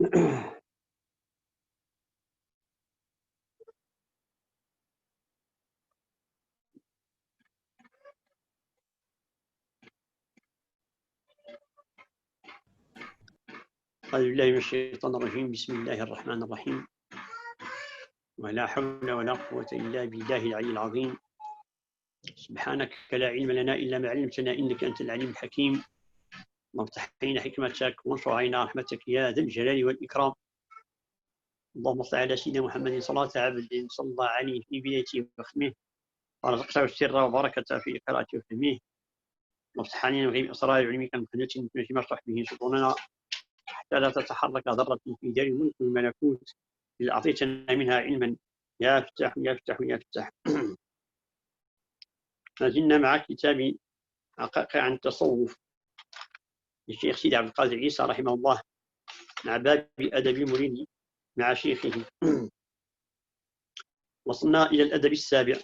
أعوذ بالله من الشيطان الرجيم. بسم الله الرحمن الرحيم. ولا حول ولا قوة إلا بالله العلي العظيم. سبحانك لا علم لنا إلا ما علمتنا إنك أنت العليم الحكيم. اللهم افتح علينا حكمتك وانشر علينا رحمتك يا ذا الجلال والإكرام. اللهم صل على سيدنا محمد صلاة عبد صلى الله عليه في بدايته وختمه ورزقته السر وبركة في قراءته وفهمه. وافتح علينا وغيب أسرار علمك من قدرة فيما اشرح به صدورنا حتى لا تتحرك ذرة في دار الملك والملكوت إلا أعطيتنا منها علما يا فتاح يا فتاح يا فتاح. ما زلنا مع كتاب حقائق عن التصوف للشيخ سيدي عبد القادر عيسى رحمه الله، مع باب أدب المريد مع شيخه. وصلنا إلى الأدب السابع،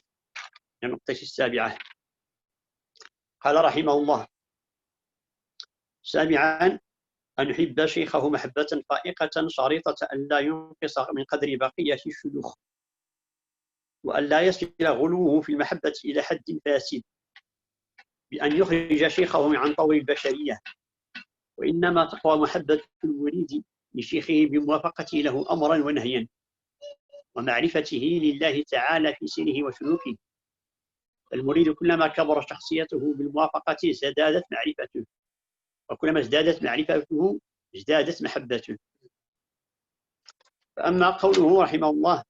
النقطة السابعة. قال رحمه الله: سابعا أن يحب شيخه محبة فائقة شريطة أن لا ينقص من قدر بقية الشيوخ، وأن لا يصل غلوه في المحبة إلى حد فاسد بأن يخرج شيخه عن طور البشرية، وإنما تقوى محبة المريد لشيخه بموافقته له أمرا ونهيا ومعرفته لله تعالى في سيره وسلوكه. المريد كلما كبر شخصيته بالموافقة ازدادت معرفته، وكلما ازدادت معرفته ازدادت محبته. فأما قوله رحمه الله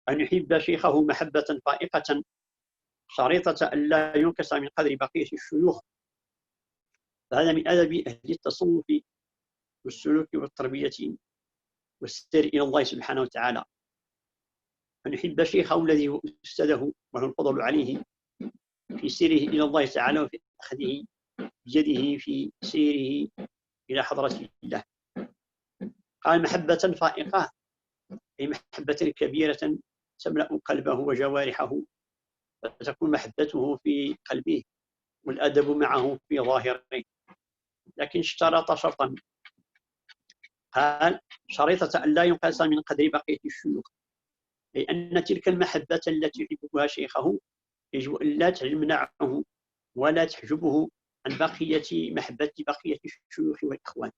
أن يحب شيخه محبة فائقة شريطة أن لا ينقص من قدر بقية الشيوخ، فهذا من أدب أهل التصوف والسلوك والتربية والسير إلى الله سبحانه وتعالى. أن يحب شيخه الذي هو أستاذه وله الفضل عليه في سيره إلى الله تعالى وفي أخذه بيده في سيره إلى حضرة الله. قال محبة فائقة أي محبة كبيرة تملأ قلبه وجوارحه، فتكون محبته في قلبه والأدب معه في ظاهره. لكن اشترط شرطا، قال شريطة أن لا ينقص من قدر بقية الشيوخ، أي أن تلك المحبة التي يحبها شيخه يجب أن لا تمنعه ولا تحجبه عن بقية محبة بقية الشيوخ والإخوان،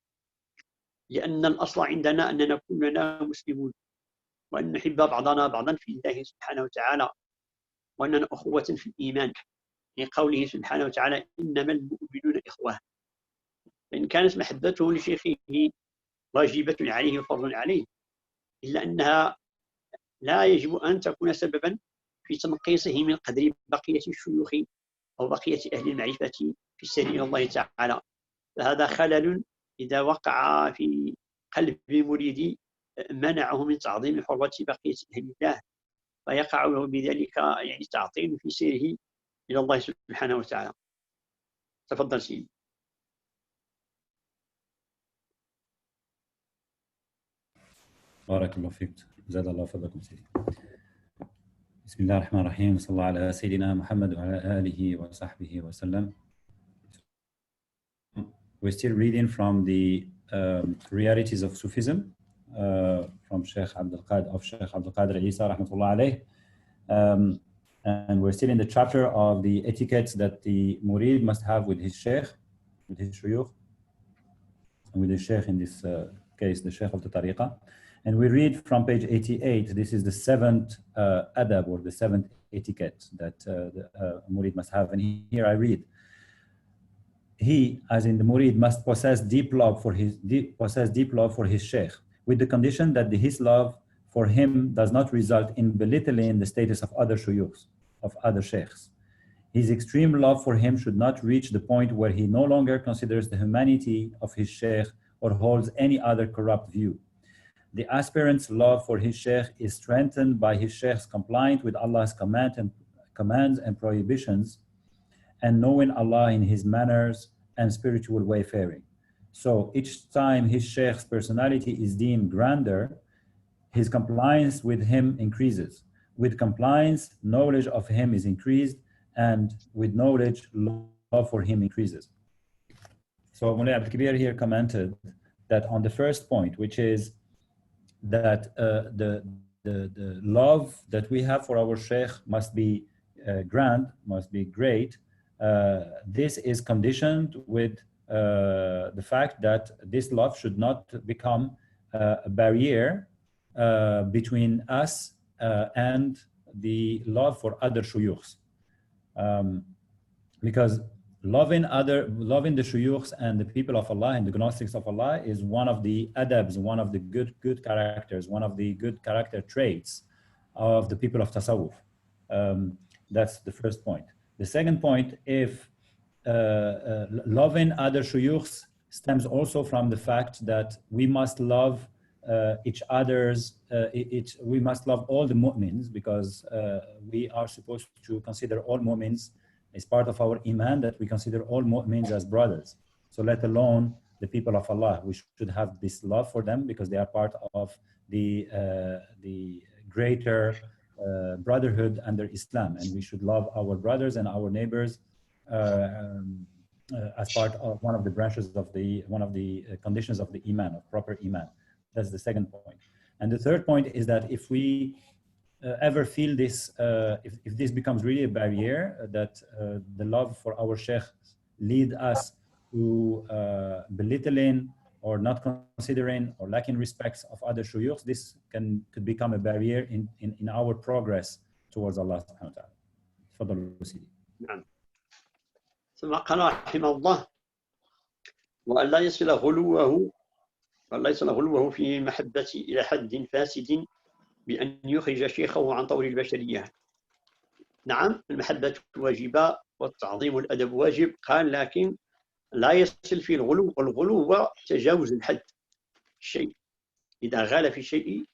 لأن الأصل عندنا أننا كلنا مسلمون، وأن نحب بعضنا بعضا في الله سبحانه وتعالى، وأننا أخوة في الإيمان، لقوله سبحانه وتعالى إنما المؤمنون إخوة. فإن كانت محبته لشيخه واجبة عليه وفرض عليه، إلا أنها لا يجب أن تكون سببا في تنقيصه من قدر بقية الشيوخ أو بقية أهل المعرفة في السير إلى الله تعالى. فهذا خلل إذا وقع في قلب المريد منعه من تعظيم حرمة بقية أهل الله، فيقع له بذلك يعني تعطيل في سيره إلى الله سبحانه وتعالى. تفضل سيدي. بارك الله فيك، زاد الله فضلكم سيدي. بسم الله الرحمن الرحيم، صلى الله على سيدنا محمد وعلى آله وصحبه وسلم. We're still reading from the realities of Sufism from Sheikh Abdul Qadir Isa rahmatullah alayh. And we're still in the chapter of the etiquettes that the murid must have with his sheikh, with his shuyukh, and with the sheikh in this case, the sheikh of the tariqah. And we read from page 88, this is the seventh adab, or the seventh etiquette that the murid must have. And here I read, he, as in the murid, must possess deep love for his sheikh, with the condition that his love for him does not result in belittling the status of other shuyukhs, of other sheikhs. His extreme love for him should not reach the point where he no longer considers the humanity of his sheikh or holds any other corrupt view. The aspirant's love for his sheikh is strengthened by his sheikh's compliance with Allah's commands and prohibitions, and knowing Allah in his manners and spiritual wayfaring. So each time his sheikh's personality is deemed grander, his compliance with him increases. With compliance, knowledge of him is increased, and with knowledge, love for him increases. So Mullah Abdul Kabir here commented that on the first point, which is that the love that we have for our Sheikh must be grand, must be great. This is conditioned with the fact that this love should not become a barrier between us and the love for other shuyukhs. Because loving the shuyukhs and the people of Allah and the gnostics of Allah is one of the adabs, one of the good characters, one of the good character traits of the people of tasawwuf. That's the first point. The second point, if loving other shuyukhs stems also from the fact that we must love each other's, we must love all the mu'mins, because we are supposed to consider all mu'mins as part of our iman, that we consider all mu'mins as brothers. So let alone the people of Allah, we should have this love for them because they are part of the greater brotherhood under Islam, and we should love our brothers and our neighbors as part of one of the branches of one of the conditions of the iman, of proper iman. That's the second point. And the third point is that if we ever feel this, if this becomes really a barrier, that the love for our Sheikh lead us to belittling or not considering or lacking respects of other shuyukhs, this could become a barrier in our progress towards Allah subhanahu wa ta'ala. تفضل سيدي. نعم. ثم قال رحمه الله: وأن لا يصل غلوه في محبة إلى حد فاسد بأن يخرج شيخه عن طور البشرية. نعم، المحبة واجبة والتعظيم والأدب واجب، قال لكن لا يصل فيه الغلو، والغلو هو تجاوز الحد. الشيء إذا غال في شيء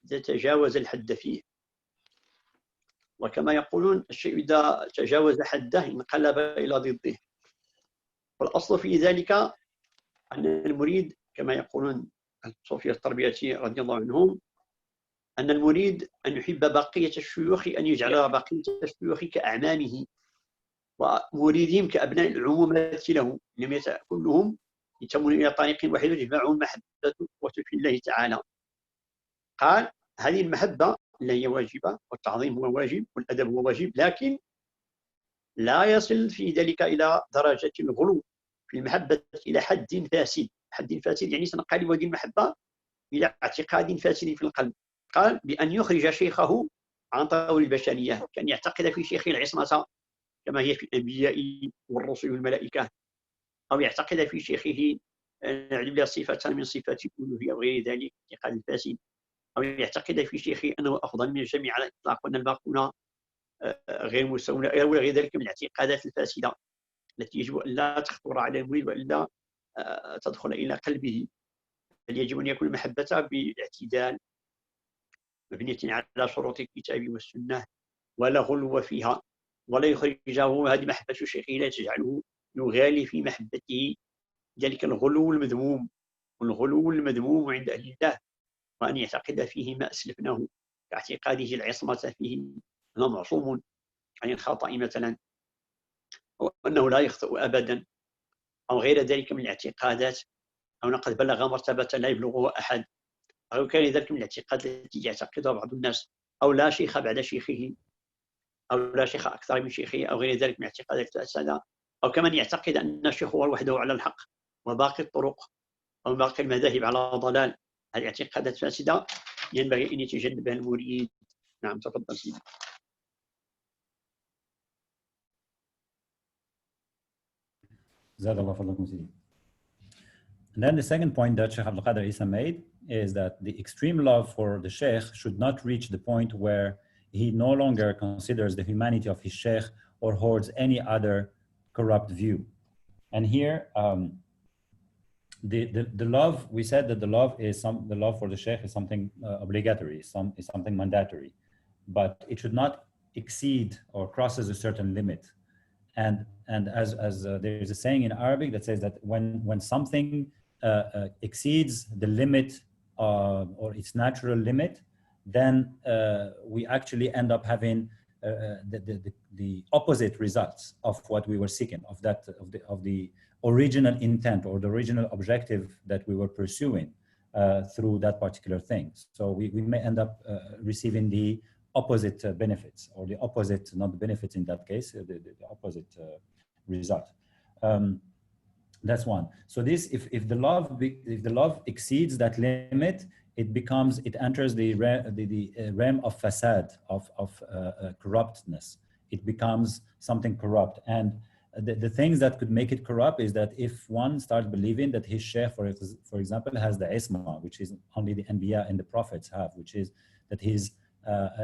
تجاوز الحد فيه، وكما يقولون الشيء إذا تجاوز حده انقلب إلى ضده. والأصل في ذلك أن المريد كما يقولون الصوفية التربية رضي الله عنهم، أن المريد أن يحب بقية الشيوخ، أن يجعل بقية الشيوخ كأعمامه ومريدهم كأبناء العمومة له، لم كلهم ينتمون إلى طريق واحد يجمعهم محبة وفي الله تعالى. قال هذه المحبة اللي هي واجبة، والتعظيم هو واجب، والأدب هو واجب، لكن لا يصل في ذلك إلى درجة الغلو في المحبة إلى حد فاسد. حد فاسد يعني سنقلب هذه المحبة إلى اعتقاد فاسد في القلب. قال بأن يخرج شيخه عن طور البشرية، كأن يعتقد في شيخه العصمة كما هي في الأنبياء والرسل والملائكة، أو يعتقد في شيخه صفة من صفات الألوهية وغير ذلك، اعتقاد فاسد، أو يعتقد في شيخه أنه أفضل من الجميع على الإطلاق وأن الباقون غير مساوون، وغير ذلك من الاعتقادات الفاسدة التي يجب أن لا تخطر على المريد وإلا تدخل إلى قلبه. بل يجب أن يكون المحبة بالاعتدال مبنية على شروط الكتاب والسنة، ولا غلو فيها، ولا يخرجه هذه محبة الشيخ لا تجعله يغالي في محبته، ذلك الغلو المذموم. والغلو المذموم عند أهل الله وأن يعتقد فيه ما أسلفناه كاعتقاده العصمة فيه أنه معصوم عن الخطأ مثلا، أو أنه لا يخطئ أبدا، أو غير ذلك من الاعتقادات، أو قد بلغ مرتبة لا يبلغها أحد، أو كان ذلك من الاعتقاد التي يعتقدها بعض الناس، أو لا شيخ بعد شيخه، أو لا شيخ أكثر من شيخه، أو غير ذلك من اعتقادات الفاسدة، أو كمن يعتقد أن الشيخ هو وحده على الحق وباقي الطرق أو باقي المذاهب على ضلال. هذه اعتقادات فاسدة ينبغي أن يتجنبها المريد. نعم تفضل سيدي. زاد الله فضلكم سيدي. And then the second point that Sheikh Abdul Qadir Isa made is that the extreme love for the Sheikh should not reach the point where he no longer considers the humanity of his Sheikh or holds any other corrupt view. And here, the love, we said that the love for the Sheikh is something obligatory, is something mandatory, but it should not exceed or crosses a certain limit. And as there is a saying in Arabic that says that when something exceeds the limit or its natural limit, then we actually end up having the opposite results of what we were seeking, of the original intent or the original objective that we were pursuing through that particular thing. So we may end up receiving the opposite benefits, or the opposite, not the benefits in that case, the opposite result. That's one. So this, if the love exceeds that limit, it enters the realm of fasad, of corruptness. It becomes something corrupt. And the things that could make it corrupt is that if one starts believing that his sheikh, for example, has the isma, which is only the anbiya and the prophets have, which is that he's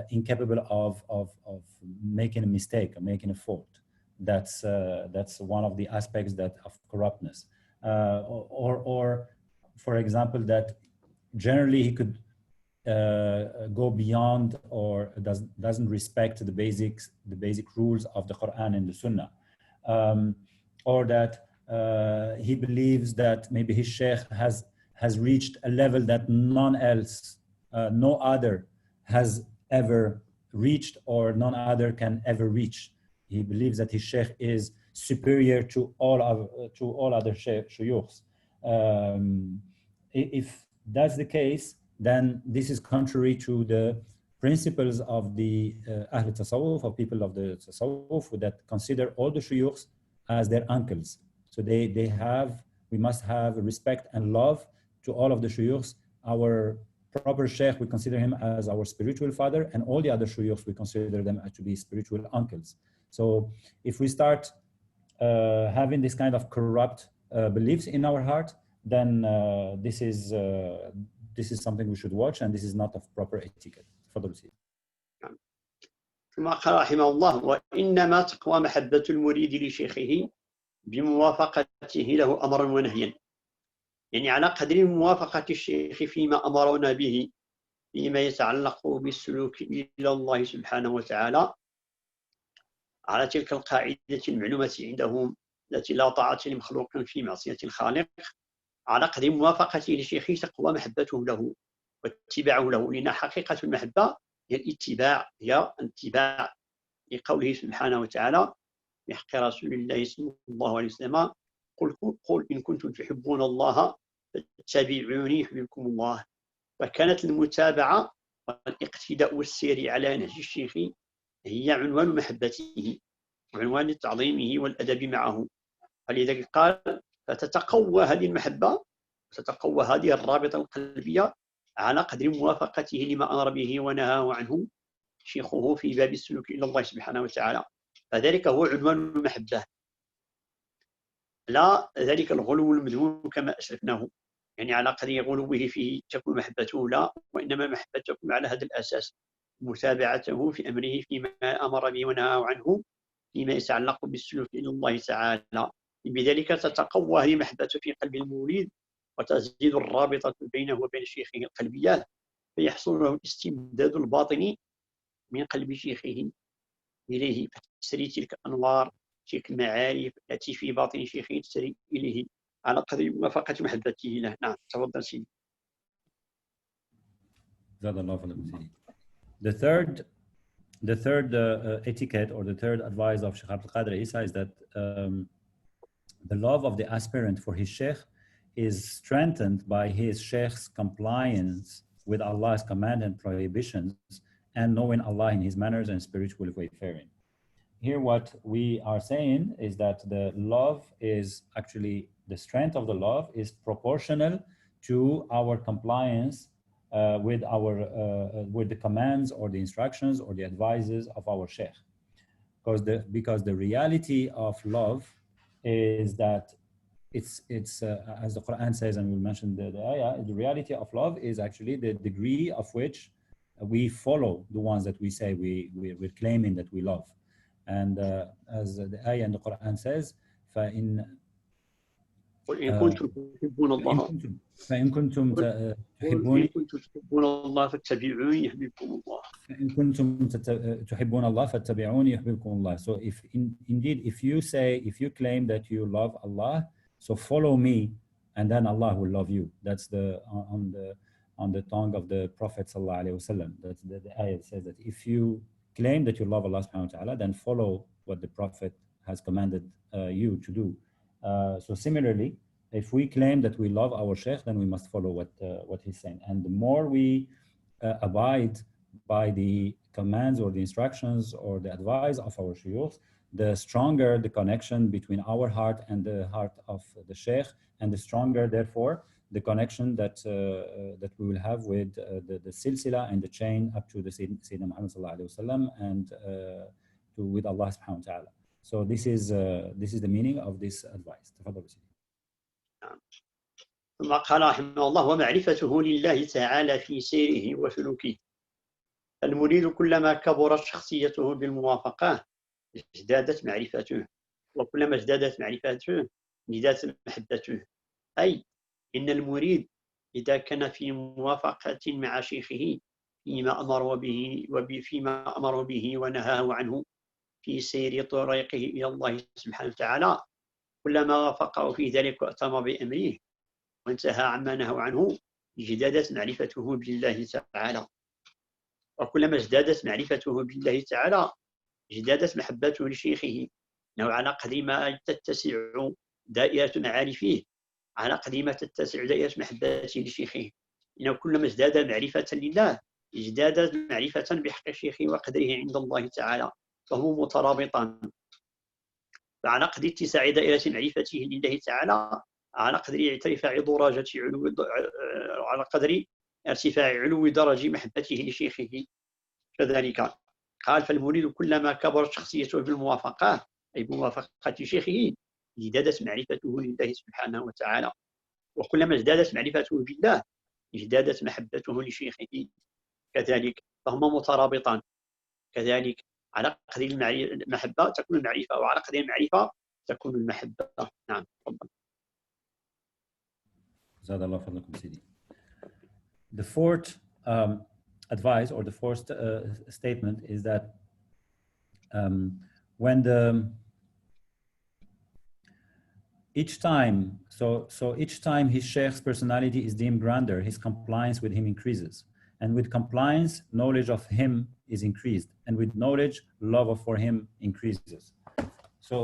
incapable of making a mistake or making a fault. That's one of the aspects of corruptness. Or for example, that generally he could go beyond, or doesn't respect the basic rules of the Quran and the Sunnah, or that he believes that maybe his sheikh has reached a level that no other has ever reached, or none other can ever reach. He believes that his sheikh is superior to all other shuyukhs. If that's the case, then this is contrary to the principles of the Ahl Tasawwuf, of people of the Tasawwuf, that consider all the shuyukhs as their uncles. So we must have respect and love to all of the shuyukhs. Our proper sheikh, we consider him as our spiritual father, and all the other shuyukhs, we consider them to be spiritual uncles. So if we start having this kind of corrupt beliefs in our heart, then this is something we should watch, and this is not of proper etiquette. تفضل سيدي. ثم قال رحمه الله: وإنما تقوى محبة المريد لشيخه بموافقته له أمرا ونهيا. يعني على قدر موافقة الشيخ فيما أمرنا به فيما يتعلق بالسلوك إلى الله سبحانه وتعالى، على تلك القاعدة المعلومة عندهم التي لا طاعة لمخلوق في معصية الخالق، على قدر موافقته لشيخه تقوى محبته له واتباعه له، لأن حقيقة المحبة هي الاتباع، هي الاتباع لقوله سبحانه وتعالى في حق رسول الله صلى الله عليه وسلم: قل إن كنتم تحبون الله فاتبعوني يحببكم الله. فكانت المتابعة والاقتداء والسير على نهج الشيخ هي عنوان محبته وعنوان تعظيمه والأدب معه. فلذلك قال: فتتقوى هذه المحبة وتتقوى هذه الرابطة القلبية على قدر موافقته لما أمر به ونهاه عنه شيخه في باب السلوك إلى الله سبحانه وتعالى. فذلك هو عنوان المحبة، لا ذلك الغلو المذموم كما أسلفناه. يعني على قدر غلوه فيه تكون محبته لا، وإنما محبتكم على هذا الأساس: متابعته في أمره فيما أمر به ونهاه عنه فيما يتعلق بالسلوك إلى الله تعالى. بذلك تتقوى هذه المحبة في قلب المريد، وتزيد الرابطة بينه وبين شيخه القلبية، فيحصل له الاستمداد الباطني من قلب شيخه إليه، فتسري تلك الأنوار، تلك المعارف التي في باطن شيخه تسري إليه على قدر موافقة محبته له. نعم، تفضل سيدي. The third etiquette, or the third advice of Sheikh Abdul Qadir Isa, is that the love of the aspirant for his sheikh is strengthened by his sheikh's compliance with Allah's command and prohibitions, and knowing Allah in his manners and spiritual wayfaring. Here what we are saying is that the love is actually, the strength of the love is proportional to our compliance with the commands or the instructions or the advices of our sheikh. Because the reality of love is that it's as the Quran says, and we mentioned the ayah, the reality of love is actually the degree of which we follow the ones that we say we're claiming that we love. And as the ayah in the Quran says, فإن كنتم تحبون الله فإن كنتم تحبون الله فاتبعوني يحببكم الله. فإن كنتم تحبون الله فاتبعوني يحببكم الله. So if you claim that you love Allah, so follow me, and then Allah will love you. That's on the tongue of the Prophet sallallahu alaihi wasallam. That's the ayah says that if you claim that you love Allah subhanahu wa ta'ala, then follow what the Prophet has commanded you to do. So similarly, if we claim that we love our Shaykh, then we must follow what he's saying. And the more we abide by the commands or the instructions or the advice of our shuyukh, the stronger the connection between our heart and the heart of the Shaykh, and the stronger, therefore, the connection that we will have with the silsila and the chain up to the Sayyidina Muhammad sallallahu alaihi wasallam and with Allah subhanahu wa ta'ala. So this is the meaning of this advice. ثم قال رحمه الله: ومعرفته لله تعالى في سيره وسلوكه. المريد كلما كبرت شخصيته بالموافقة ازدادت معرفته، وكلما ازدادت معرفته ازدادت محبته. أي إن المريد إذا كان في موافقة مع شيخه فيما أمر به ونهاه عنه في سير طريقه إلى الله سبحانه وتعالى، كلما وافقه في ذلك وأتم بأمره وانتهى عما نهى عنه ازدادت معرفته بالله تعالى. وكلما ازدادت معرفته بالله تعالى ازدادت محبته لشيخه، أنه على قدر ما تتسع دائرة معارفه على قدر ما تتسع دائرة محبته لشيخه. إنه كلما ازداد معرفة لله ازدادت معرفة بحق الشيخ وقدره عند الله تعالى، فهو مترابطان. فعلى قدر اتساع دائرة معرفته لله تعالى على قدر ارتفاع درجة على قدر ارتفاع علو درجة محبته لشيخه. كذلك قال: فالمريد كلما كبرت شخصيته بالموافقة، أي بموافقة شيخه، ازدادت معرفته لله سبحانه وتعالى. وكلما ازدادت معرفته بالله ازدادت محبته لشيخه. كذلك فهما مترابطان. كذلك على قدر المحبة تكون المعرفة، وعلى قدر المعرفة تكون المحبة. نعم، تفضل. زاد الله فضلكم سيدي. The fourth advice or the fourth statement is that when each time his sheikh's personality is deemed grander, his compliance with him increases, and with compliance knowledge of him is increased, and with knowledge love for him increases. So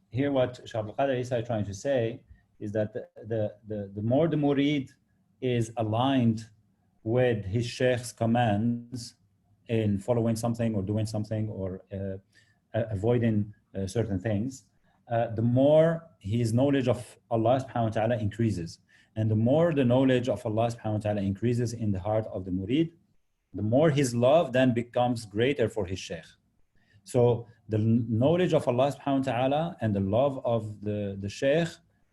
here what Shaykh Abdul Qadir Isa is trying to say is that the more the murid is aligned with his sheikh's commands in following something or doing something or avoiding certain things, the more his knowledge of Allah subhanahu wa ta'ala increases. And the more the knowledge of Allah subhanahu wa ta'ala increases in the heart of the murid, the more his love then becomes greater for his sheikh. So the knowledge of Allah subhanahu wa ta'ala and the love of the sheikh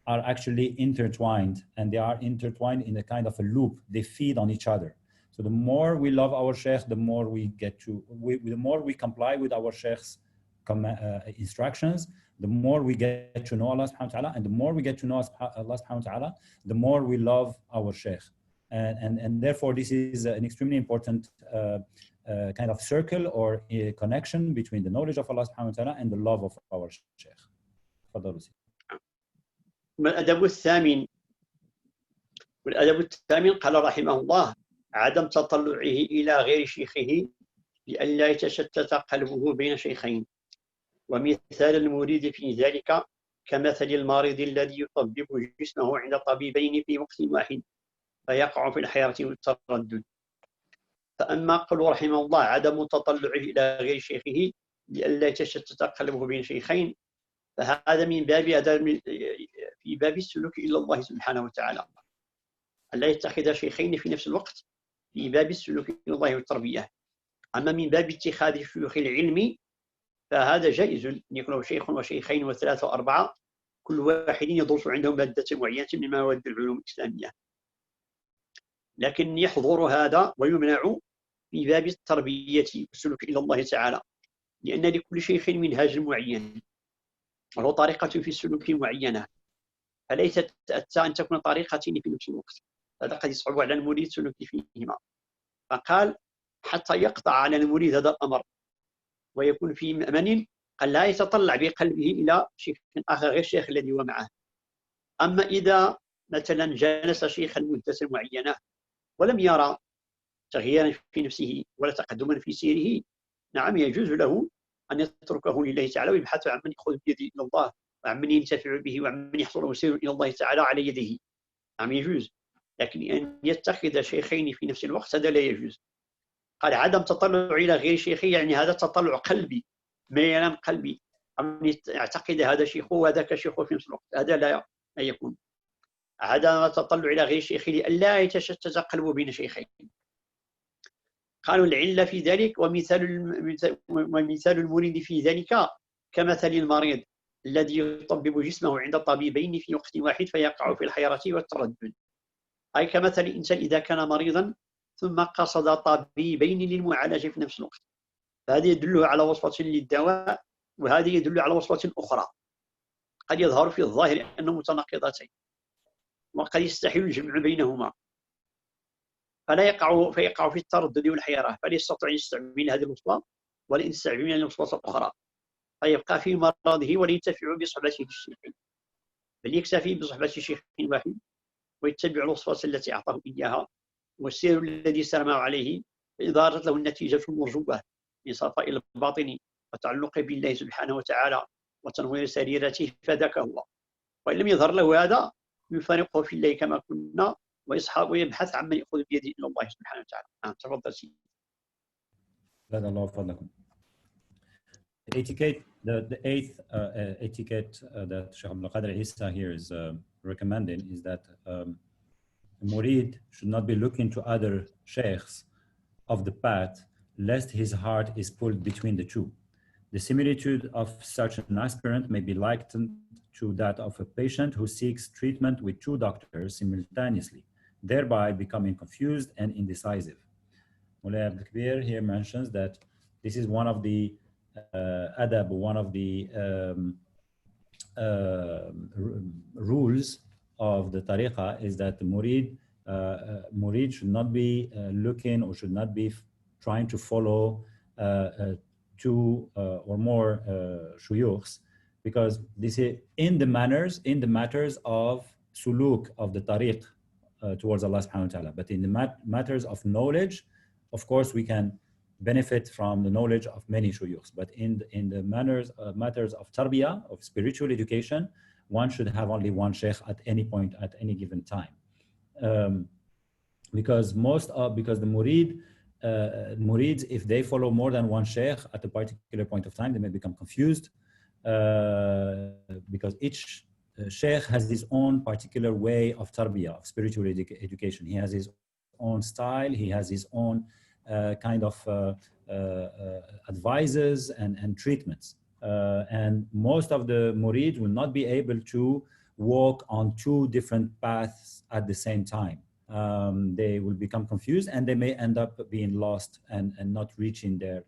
are actually intertwined, and they are intertwined in a kind of a loop. They feed on each other. So the more we love our sheikh, the more the more we comply with our sheikh's instructions, the more we get to know Allah subhanahu wa ta'ala, and the more we get to know Allah subhanahu wa ta'ala, the more we love our sheikh. And therefore this is an extremely important kind of circle or a connection between the knowledge of Allah subhanahu wa ta'ala and the love of our sheikh. والأدب الثامن قال رحمه الله: عدم تطلعه إلى غير شيخه لئلا يتشتت قلبه بين شيخين. ومثال المريد في ذلك كمثل المريض الذي يطبب جسمه عند طبيبين في وقت واحد فيقع في الحيرة والتردد. فأما قول رحمه الله عدم تطلعه إلى غير شيخه لئلا يتشتت قلبه بين شيخين، فهذا من باب في باب السلوك إلى الله سبحانه وتعالى، ألا يتخذ شيخين في نفس الوقت في باب السلوك إلى الله والتربية. أما من باب اتخاذ شيوخ العلم فهذا جائز، أن يكون شيخ وشيخين وثلاثة وأربعة كل واحد يدرس عنده مادة معينة من مواد العلوم الإسلامية، لكن يحضر هذا ويمنع في باب التربية والسلوك إلى الله تعالى، لأن لكل شيخ منهاج معين وله طريقة في السلوك معينة، فليست تأتى أن تكون طريقتين في نفس الوقت، هذا قد يصعب على المريد السلوك فيهما. فقال حتى يقطع على المريد هذا الأمر ويكون في مأمن، قال لا يتطلع بقلبه إلى شيخ آخر غير الشيخ الذي هو معه. أما إذا مثلا جلس شيخا مدة معينة ولم يرى تغييرا في نفسه ولا تقدما في سيره، نعم يجوز له أن يتركه لله تعالى ويبحث عن من يأخذ بيده إلى الله وعن من ينتفع به وعن من يحصل وسير إلى الله تعالى على يده. نعم يجوز، لكن أن يتخذ شيخين في نفس الوقت هذا لا يجوز. قال عدم تطلع إلى غير شيخي، يعني هذا تطلع قلبي، ميلان قلبي، أن يعتقد هذا شيخه وذاك شيخه في نفس الوقت، هذا لا يكون. عدم التطلع إلى غير شيخه لئلا يتشتت قلبه بين شيخين. قالوا العلة في ذلك ومثال المريد في ذلك كمثل المريض الذي يطبب جسمه عند طبيبين في وقت واحد فيقع في الحيرة والتردد، أي كمثل الإنسان إذا كان مريضا ثم قصد طبيبين للمعالجة في نفس الوقت، فهذا يدل على وصفة للدواء وهذا يدل على وصفة أخرى قد يظهر في الظاهر أنهم متناقضتين وقد يستحيل الجمع بينهما، فيقع في التردد والحيرة، فلا يستطيع أن يستعمل هذه الوصفة ولا يستعمل الوصفة الأخرى، فيبقى في مرضه ولا ينتفع بصحبته الشيخين، بل يكتفي بصحبة شيخ واحد ويتبع الوصفة التي أعطاه إياها والسير الذي سار معه عليه، فإظهرت له النتيجة المرجوة من صفاء الباطن وتعلق بالله سبحانه وتعالى وتنوير سريرته فذاك هو. وإن لم يظهر له هذا يفارقه في الله كما كنا ويبحث عن من يأخذ بيده إلى الله سبحانه وتعالى. تفضل سيدي. زاد الله فضلكم. The eighth etiquette that Sheikh Abdul Qadir Isa here is recommending is that Murid should not be looking to other sheikhs of the path lest his heart is pulled between the two. The similitude of such an aspirant may be likened to that of a patient who seeks treatment with two doctors simultaneously, thereby becoming confused and indecisive. Mulay Abdul Kabir here mentions that this is one of the adab, one of the rules of the tariqah is that the murid should not be looking or should not be trying to follow two or more shuyukhs, because this is in the matters of suluk of the tariq towards Allah subhanahu wa ta'ala. But in the matters of knowledge, of course, we can benefit from the knowledge of many shuyukhs. But in the matters of tarbiyah, of spiritual education, one should have only one sheikh at any point, at any given time. Because the murids, if they follow more than one sheikh at a particular point of time, they may become confused because each sheikh has his own particular way of tarbiyah, of spiritual education. He has his own style, he has his own kind of advices and treatments. And most of the murids will not be able to walk on two different paths at the same time. They will become confused and they may end up being lost and not reaching their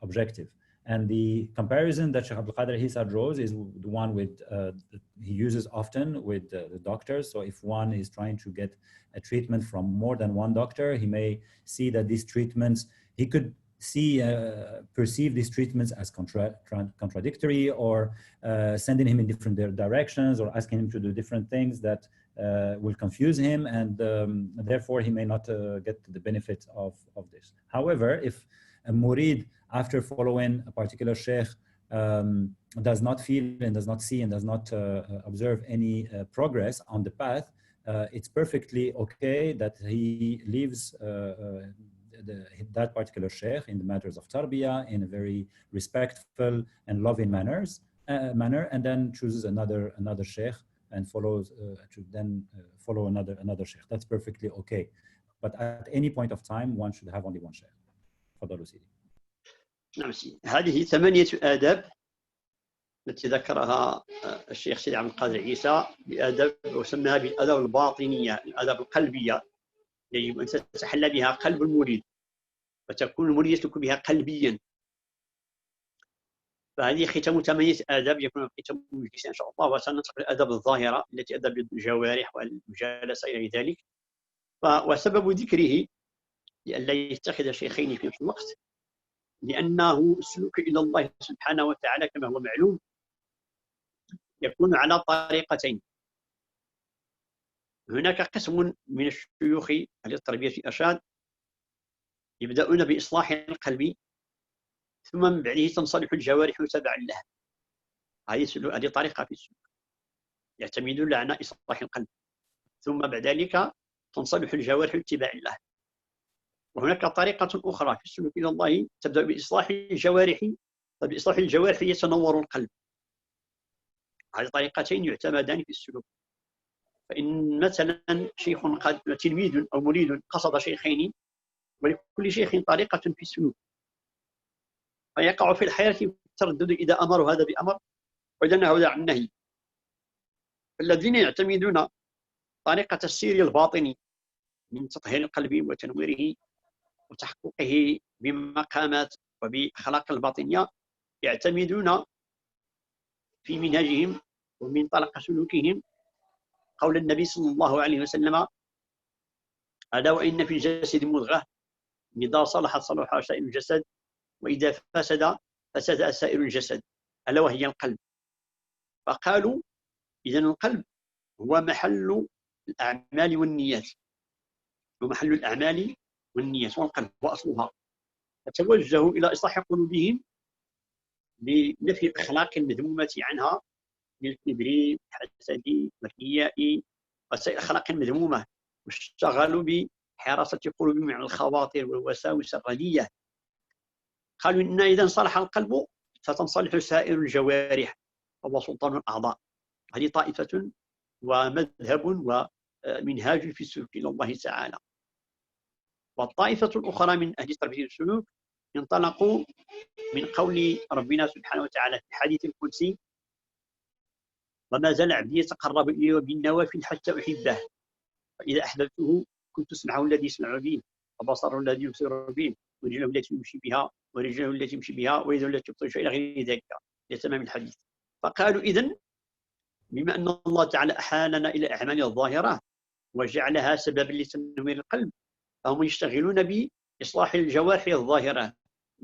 objective. And the comparison that Sheikh Abdul Qadir Isa draws is the one with, he uses often with the doctors. So if one is trying to get a treatment from more than one doctor, he may see that these treatments, he could perceive these treatments as contradictory, or sending him in different directions, or asking him to do different things that will confuse him, and therefore he may not get the benefit of this. However, if a murid, after following a particular sheikh, does not feel and does not see and does not observe any progress on the path, it's perfectly okay that he leaves that particular sheikh in the matters of tarbiyah in a very respectful and loving manner, and then chooses another sheikh and follows follow another sheikh. That's perfectly okay. But at any point of time, one should have only one sheikh. تفضلوا سيدي. نعم سيدي. هذه 8 آداب التي ذكرها الشيخ سيدي عبد القادر عيسى بآداب وسماها بالآداب الباطنية، الآداب القلبية يجب أن تتحلى بها قلب المريد وتكون المريد يسلك بها قلبيا. فهذه ختام 8 آداب يكون ختام المجلس إن شاء الله، وسننتقل الآداب الظاهرة التي أدب الجوارح والمجالسة إلى ذلك. وسبب ذكره لئلا يتخذ شيخين في نفس الوقت لأنه السلوك إلى الله سبحانه وتعالى كما هو معلوم يكون على طريقتين. هناك قسم من الشيوخ أهل التربية الإرشاد يبدأون بإصلاح القلب، ثم من بعده تنصلح الجوارح تبعا له. هذه طريقة في السلوك، يعتمدون على إصلاح القلب، ثم بعد ذلك تنصلح الجوارح اتباعا له. وهناك طريقة أخرى في السلوك إلى الله تبدأ بإصلاح الجوارح، فبإصلاح الجوارح يتنور القلب. هذه طريقتين يعتمدان في السلوك. فإن مثلا تلميذ أو مريد قصد شيخين، ولكل شيخ طريقة في السلوك، فيقع في الحيرة في التردد إذا أمر هذا بأمر وإذا نهى عن نهي. الذين يعتمدون طريقة السير الباطني من تطهير القلب وتنويره وتحققه بمقامات وبأخلاق الباطنية، يعتمدون في منهجهم ومنطلق سلوكهم قول النبي صلى الله عليه وسلم: ألا وإن في الجسد مضغة إذا صلحت صلح سائر الجسد وإذا فسد فسد سائر الجسد، ألا وهي القلب. فقالوا إذن القلب هو محل الأعمال والنيات، ومحل الأعمال والنيات، والقلب هو أصلها. فتوجهوا إلى إصلاح قلوبهم بنفي الأخلاق المذمومة عنها من الكبر والحسد والرياء وسائر الأخلاق المذمومة، واشتغلوا بحراسة قلوبهم عن الخواطر والوساوس الردية. قالوا إن إذا انصلح القلب فتنصلح سائر الجوارح، وهو سلطان الأعضاء. هذه طائفة ومذهب ومنهاج في السلوك إلى الله تعالى. والطائفة الأخرى من أهل تربية السلوك انطلقوا من قول ربنا سبحانه وتعالى في الحديث القدسي: وما زال عبدي يتقرب إلي بالنوافل حتى أحبه، فإذا أحببته كنت سمعه الذي يسمع به، وبصره الذي يبصر به، ورجله التي يمشي بها، ورجله التي يمشي بها، ويده التي يبطش إلى غير ذلك لتمام الحديث. فقالوا إذن بما أن الله تعالى أحالنا إلى الأعمال الظاهرة وجعلها سببا لتنوير القلب، فهم يشتغلون بإصلاح الجوارح الظاهرة،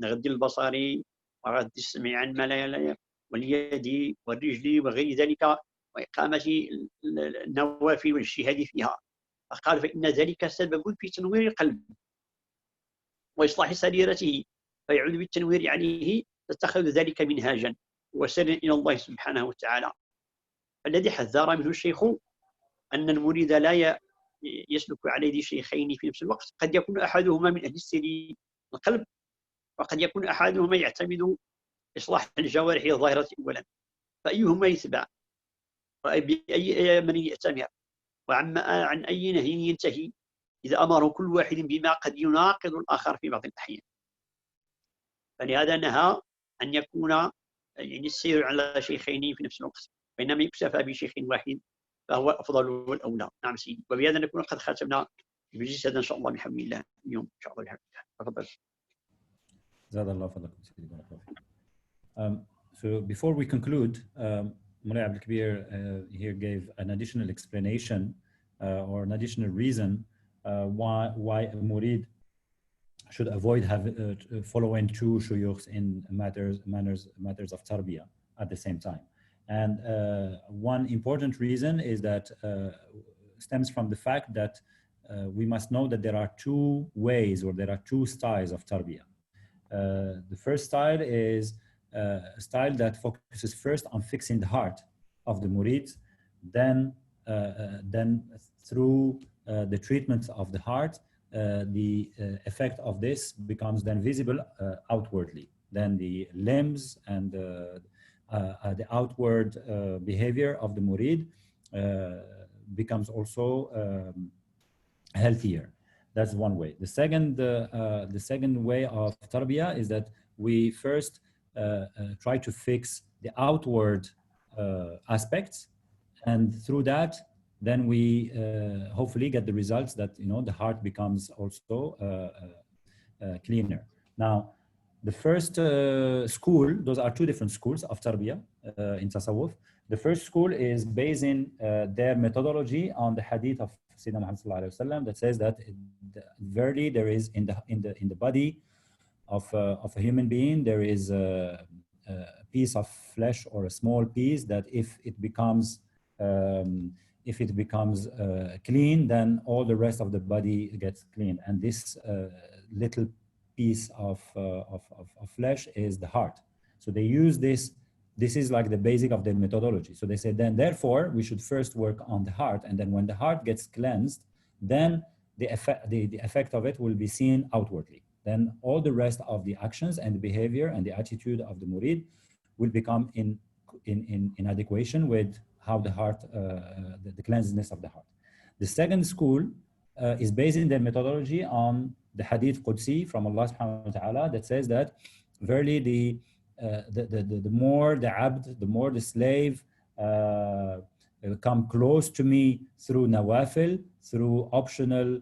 غض البصر وغض السمع عن ما لا يليق، واليد والرجل وغير ذلك، وإقامة النوافل والاجتهاد فيها. فقال فإن ذلك سبب في تنوير القلب وإصلاح سريرته، فيعود بالتنوير عليه، تتخذ ذلك منهاجا وسيرا إلى الله سبحانه وتعالى. الذي حذر منه الشيخ أن المريد لا يسلك على يد شيخين في نفس الوقت، قد يكون أحدهما من أهل السير القلب، وقد يكون أحدهما يعتمد إصلاح الجوارح الظاهرة أولا، فأيهما يتبع وبأي من يأتمر عن أي نهي ينتهي إذا أمر كل واحد بما قد يناقض الآخر في بعض الأحيان. فلهذا نهى أن يكون يعني السير على شيخين في نفس الوقت، بينما يكتفى بشيخ واحد فهو أفضل والأولى. نعم سيدي، وبهذا نكون قد ختمنا المجلس هذا إن شاء الله بحول الله اليوم إن شاء الله بحول الله. تفضل. زاد الله فضلكم سيدي. So before we conclude, Mulay Abdul Kabir here gave an additional explanation or an additional reason why a murid should avoid following two shuyukhs in matters of tarbiyah at the same time. And one important reason is that stems from the fact that we must know that there are two ways or there are two styles of tarbiyah. The first style is a style that focuses first on fixing the heart of the murid, then through the treatment of the heart, the effect of this becomes then visible outwardly. Then the limbs and the outward behavior of the murid becomes also healthier. That's one way. The second way of tarbiyah is that we first try to fix the outward aspects, and through that, then we hopefully get the results that the heart becomes also cleaner. Now, the first school, those are two different schools of tarbiyah in tasawwuf. The first school is basing their methodology on the hadith of Sayyidina Muhammad sallallahu alaihi wasallam that says that verily there is in the body of a human being there is a piece of flesh or a small piece that if it becomes clean, then all the rest of the body gets clean. And this little piece of flesh is the heart. So they use this. This is like the basic of their methodology. So they say, then therefore, we should first work on the heart. And then when the heart gets cleansed, then the effect of it will be seen outwardly. Then all the rest of the actions and the behavior and the attitude of the murid will become in adequation with how the heart, the cleanliness of the heart. The second school is based in their methodology on the hadith Qudsi from Allah subhanahu wa ta'ala that says that verily the more the abd, the more the slave come close to me through nawafil, through optional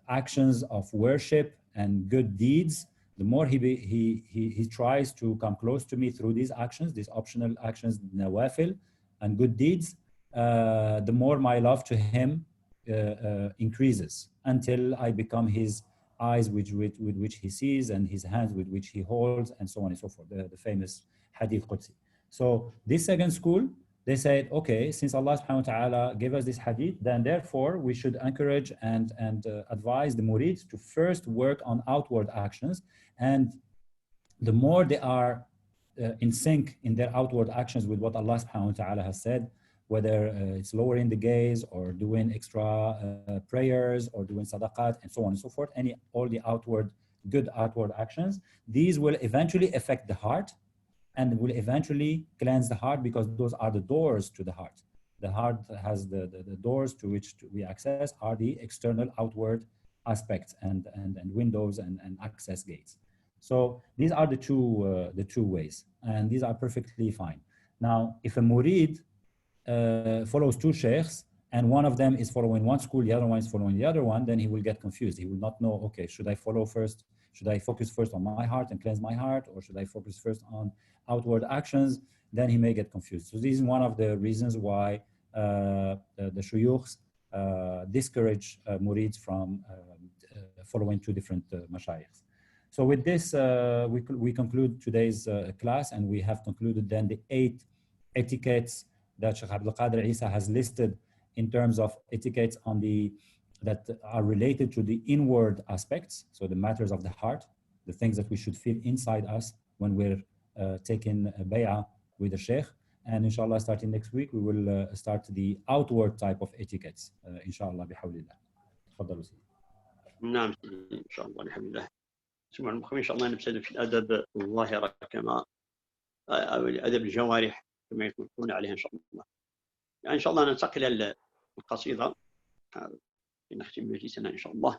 actions of worship and good deeds, the more he tries to come close to me through these actions, these optional actions, nawafil and good deeds, the more my love to him increases until I become his eyes with which he sees and his hands with which he holds and so on and so forth, the famous hadith Qudsi. So this second school, they said, okay, since Allah subhanahu wa ta'ala gave us this hadith, then therefore we should encourage and advise the murids to first work on outward actions. And the more they are in sync in their outward actions with what Allah subhanahu wa ta'ala has said, whether it's lowering the gaze or doing extra prayers or doing sadaqat and so on and so forth, all the good outward actions, these will eventually affect the heart and will eventually cleanse the heart, because those are the doors to the heart. The heart has the doors to which we access are the external outward aspects and windows and access gates. So these are the two ways, and these are perfectly fine. Now, if a murid follows two sheikhs and one of them is following one school, the other one is following the other one, then he will get confused. He will not know, okay, should I focus first on my heart and cleanse my heart, or should I focus first on outward actions? Then he may get confused. So this is one of the reasons why the shuyukhs discourage murids from following two different mashayikhs. So with this, we conclude today's class, and we have concluded then the 8 etiquettes that Sheikh Abdul Qadir Isa has listed in terms of etiquettes that are related to the inward aspects, so the matters of the heart, the things that we should feel inside us when we're taking a bay'ah with the Sheikh. And inshallah, starting next week, we will start the outward type of etiquettes, inshallah, bihawlillah. تفضلوا سيدي. نعم إن شاء الله بحول الله. سمع المخوي إن شاء الله نبتدئ في الأدب الظاهرة كما أو الأدب الجوارح كما يكون عليها إن شاء الله. يعني إن شاء الله ننتقل إلى القصيدة نختم مجلسنا إن شاء الله.